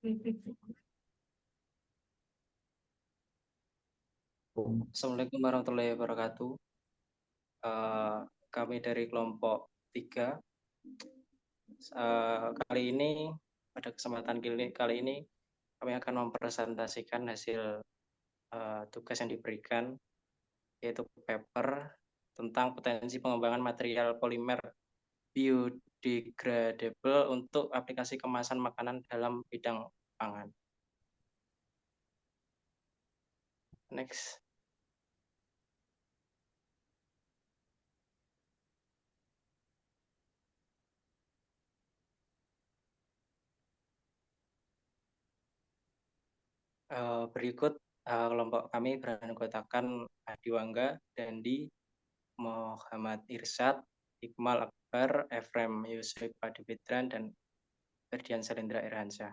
Assalamualaikum warahmatullahi wabarakatuh. Kami dari kelompok 3. Kali ini, pada kesempatan kali ini, kami akan mempresentasikan hasil tugas yang diberikan, yaitu paper tentang potensi pengembangan material polimer biodegradable untuk aplikasi kemasan makanan dalam bidang pangan. Next. Berikut kelompok kami beranggotakan Adi Wangga, Dandi, Muhammad Irsyad, Iqmal Akbar, Efrem Yusuf Padibidran, dan Ferdian Salendra Irhansyah.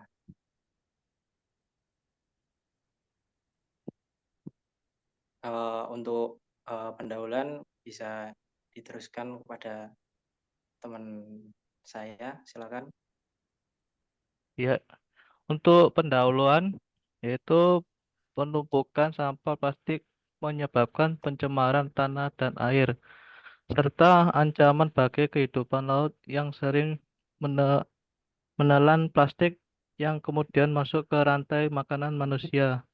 Untuk pendahuluan bisa diteruskan kepada teman saya, silakan. Ya, untuk pendahuluan yaitu penumpukan sampah plastik menyebabkan pencemaran tanah dan air, serta ancaman bagi kehidupan laut yang sering menelan plastik yang kemudian masuk ke rantai makanan manusia,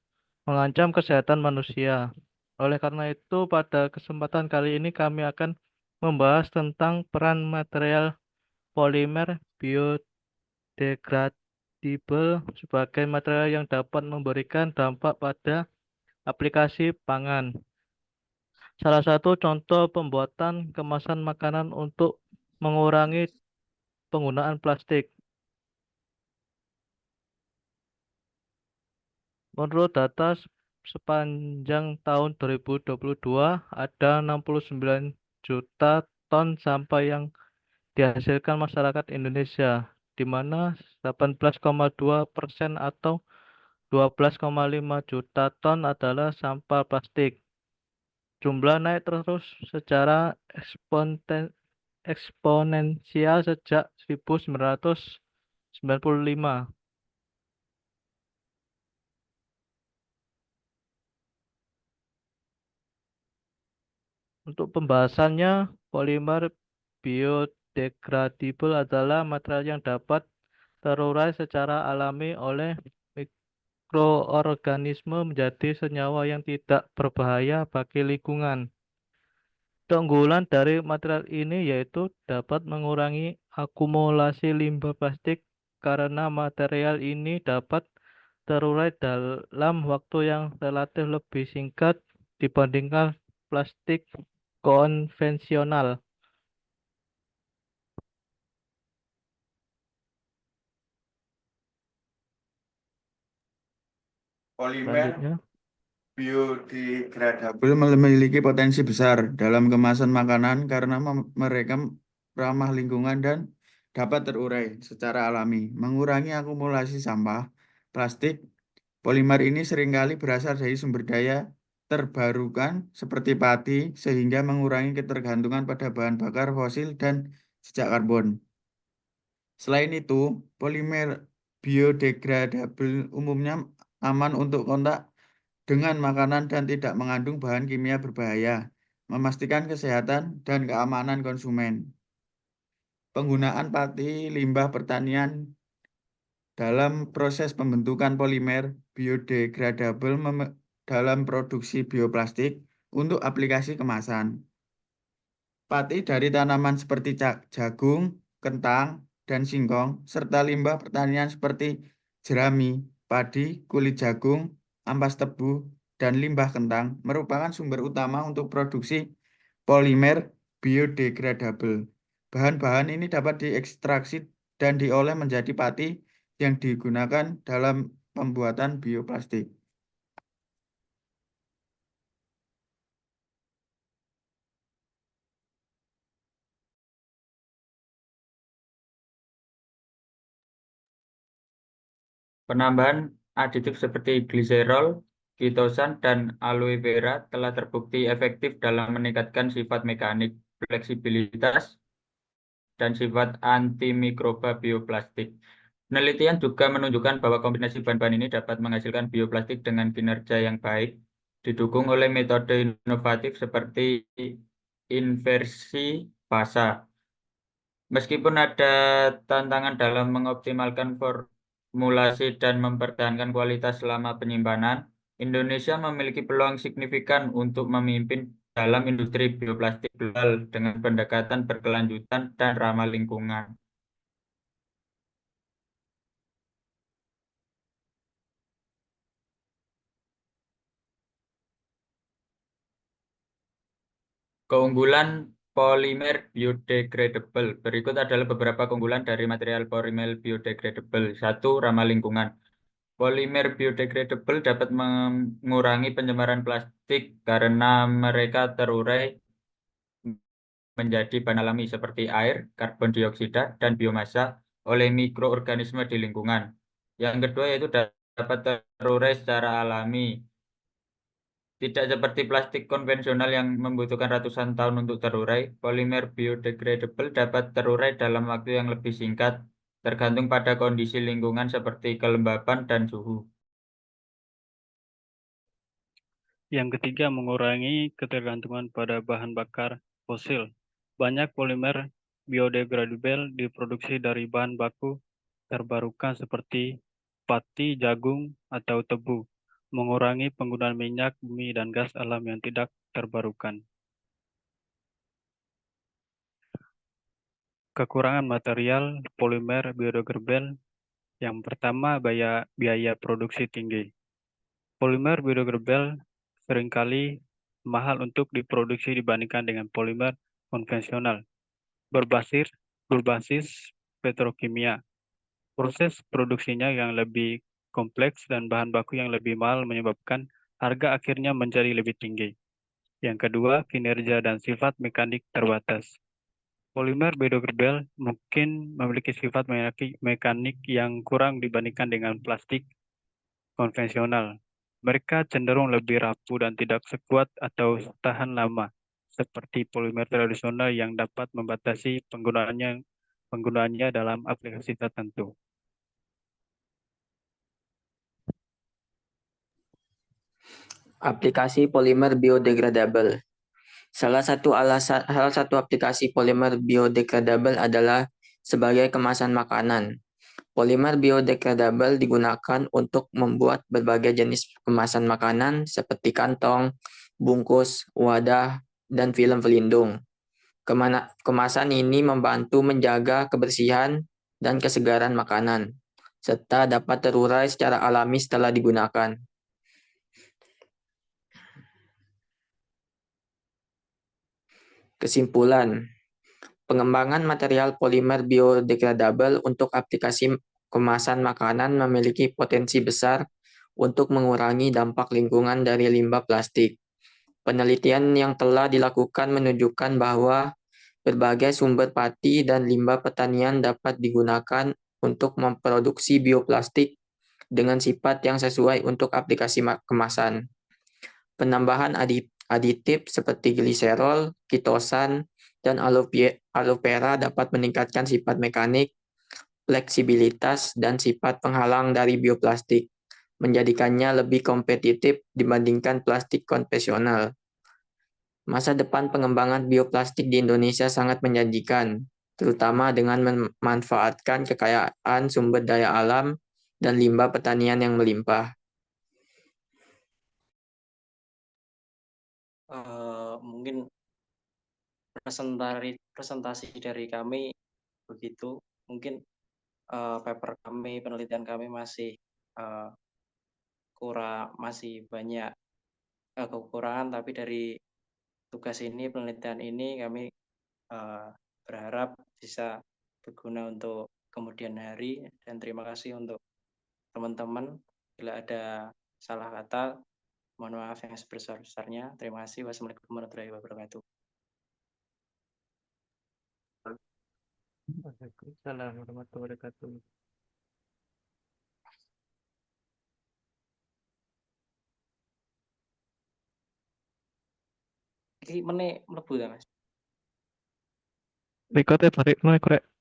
mengancam kesehatan manusia. Oleh karena itu, pada kesempatan kali ini kami akan membahas tentang peran material polimer biodegradable sebagai material yang dapat memberikan dampak pada aplikasi pangan. Salah satu contoh pembuatan kemasan makanan untuk mengurangi penggunaan plastik. Menurut data sepanjang tahun 2022, ada 69 juta ton sampah yang dihasilkan masyarakat Indonesia, di mana 18,2% atau 12,5 juta ton adalah sampah plastik. Jumlah naik terus secara eksponensial sejak 1995. Untuk pembahasannya, polimer biodegradable adalah material yang dapat terurai secara alami oleh mikroorganisme menjadi senyawa yang tidak berbahaya bagi lingkungan. Keunggulan dari material ini yaitu dapat mengurangi akumulasi limbah plastik karena material ini dapat terurai dalam waktu yang relatif lebih singkat dibandingkan plastik konvensional. Polimer Selanjutnya, biodegradable memiliki potensi besar dalam kemasan makanan karena mereka ramah lingkungan dan dapat terurai secara alami, mengurangi akumulasi sampah plastik. Polimer ini seringkali berasal dari sumber daya terbarukan seperti padi, sehingga mengurangi ketergantungan pada bahan bakar fosil dan jejak karbon. Selain itu, polimer biodegradable umumnya aman untuk kontak dengan makanan dan tidak mengandung bahan kimia berbahaya, memastikan kesehatan dan keamanan konsumen. Penggunaan padi limbah pertanian dalam proses pembentukan polimer biodegradable dalam produksi bioplastik untuk aplikasi kemasan. Pati dari tanaman seperti jagung, kentang, dan singkong, serta limbah pertanian seperti jerami, padi, kulit jagung, ampas tebu, dan limbah kentang merupakan sumber utama untuk produksi polimer biodegradable. Bahan-bahan ini dapat diekstraksi dan diolah menjadi pati yang digunakan dalam pembuatan bioplastik. Penambahan aditif seperti gliserol, kitosan, dan aloe vera telah terbukti efektif dalam meningkatkan sifat mekanik, fleksibilitas, dan sifat antimikroba bioplastik. Penelitian juga menunjukkan bahwa kombinasi bahan-bahan ini dapat menghasilkan bioplastik dengan kinerja yang baik, didukung oleh metode inovatif seperti inversi fasa. Meskipun ada tantangan dalam mengoptimalkan formulasi dan mempertahankan kualitas selama penyimpanan, Indonesia memiliki peluang signifikan untuk memimpin dalam industri bioplastik global dengan pendekatan berkelanjutan dan ramah lingkungan. Keunggulan polimer biodegradable. Berikut adalah beberapa keunggulan dari material polimer biodegradable. 1. Ramah lingkungan. Polimer biodegradable dapat mengurangi pencemaran plastik karena mereka terurai menjadi bahan alami seperti air, karbon dioksida, dan biomasa oleh mikroorganisme di lingkungan. Yang kedua yaitu dapat terurai secara alami. Tidak seperti plastik konvensional yang membutuhkan ratusan tahun untuk terurai, polimer biodegradable dapat terurai dalam waktu yang lebih singkat, tergantung pada kondisi lingkungan seperti kelembapan dan suhu. Yang ketiga, mengurangi ketergantungan pada bahan bakar fosil. Banyak polimer biodegradable diproduksi dari bahan baku terbarukan seperti pati, jagung, atau tebu, mengurangi penggunaan minyak, bumi, dan gas alam yang tidak terbarukan. Kekurangan material polimer biodegradable. Yang pertama, biaya produksi tinggi. Polimer biodegradable seringkali mahal untuk diproduksi dibandingkan dengan polimer konvensional berbasis petrokimia. Proses produksinya yang lebih kompleks dan bahan baku yang lebih mahal menyebabkan harga akhirnya menjadi lebih tinggi. Yang kedua, kinerja dan sifat mekanik terbatas. Polimer biodegradable mungkin memiliki sifat mekanik yang kurang dibandingkan dengan plastik konvensional. Mereka cenderung lebih rapuh dan tidak sekuat atau tahan lama, seperti polimer tradisional yang dapat membatasi penggunaannya dalam aplikasi tertentu. Aplikasi polimer biodegradable. Salah satu aplikasi polimer biodegradable adalah sebagai kemasan makanan. Polimer biodegradable digunakan untuk membuat berbagai jenis kemasan makanan seperti kantong, bungkus, wadah, dan film pelindung. Kemasan ini membantu menjaga kebersihan dan kesegaran makanan, serta dapat terurai secara alami setelah digunakan. Kesimpulan, pengembangan material polimer biodegradable untuk aplikasi kemasan makanan memiliki potensi besar untuk mengurangi dampak lingkungan dari limbah plastik. Penelitian yang telah dilakukan menunjukkan bahwa berbagai sumber pati dan limbah pertanian dapat digunakan untuk memproduksi bioplastik dengan sifat yang sesuai untuk aplikasi kemasan. Penambahan aditif seperti gliserol, kitosan, dan aloe vera dapat meningkatkan sifat mekanik, fleksibilitas, dan sifat penghalang dari bioplastik, menjadikannya lebih kompetitif dibandingkan plastik konvensional. Masa depan pengembangan bioplastik di Indonesia sangat menjanjikan, terutama dengan memanfaatkan kekayaan sumber daya alam dan limbah pertanian yang melimpah. Mungkin presentasi dari kami begitu. Mungkin paper kami, penelitian kami masih masih banyak kekurangan, tapi dari tugas ini, penelitian ini kami berharap bisa berguna untuk kemudian hari, dan terima kasih untuk teman-teman. Bila ada salah kata, mohon maaf yang sebesar-besarnya. Terima kasih. Wassalamualaikum warahmatullahi wabarakatuh. Waalaikumsalam warahmatullahi wabarakatuh. Iki meneh mlebu ta, Mas? Recordnya balik mulai korek.